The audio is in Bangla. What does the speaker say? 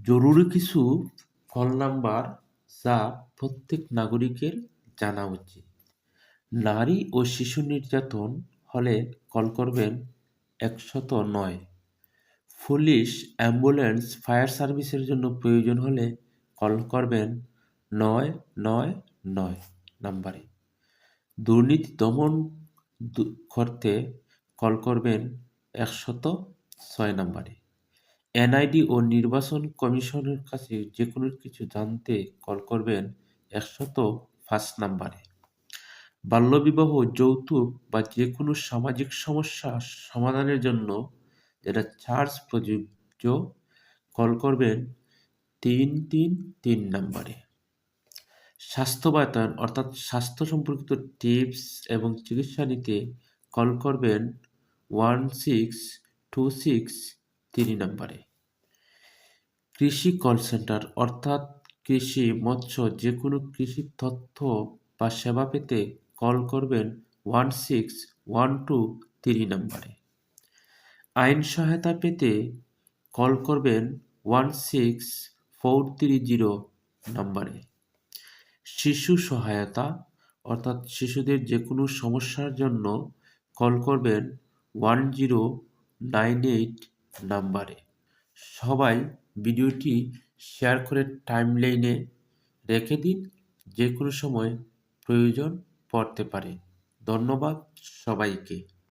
জরুরি কিছু কল নাম্বার যা প্রত্যেক নাগরিকের জানা উচিত। নারী ও শিশু নির্যাতন হলে কল করবেন ১০৯। পুলিশ, অ্যাম্বুলেন্স, ফায়ার সার্ভিসের জন্য প্রয়োজন হলে কল করবেন ৯৯৯ নাম্বারে। দুর্নীতি দমন করতে কল করবেন ১০৬ নাম্বারে। এনআইডি ও নির্বাচন কমিশনের কাছে যেকোনো কিছু জানতে কল করবেন ১০৫ নাম্বারে। বাল্যবিবাহ, যৌতুক বা যেকোনো সামাজিক সমস্যা সমাধানের জন্য যেটা চার্জ প্রযোজ্য, কল করবেন ৩৩৩ নাম্বারে। স্বাস্থ্য বাতায়ন অর্থাৎ স্বাস্থ্য সম্পর্কিত টিপস এবং চিকিৎসা নিতে কল করবেন ১৬২৬ নাম্বারে। কৃষি কল সেন্টার অর্থাৎ কৃষি, মৎস্য যেকোনো কৃষি তথ্য বা সেবা পেতে কল করবেন ১৬১২৩ নাম্বারে। আইন সহায়তা পেতে কল করবেন ১৬৪৩০ নাম্বারে। শিশু সহায়তা অর্থাৎ শিশুদের যেকোনো সমস্যার জন্য কল করবেন ১০৯৮ নাম্বারে। সবাই ভিডিওটি শেয়ার করে টাইমলাইনে রেখে দিন, যে কোনো সময় প্রয়োজন পড়তে পারে। ধন্যবাদ সবাইকে।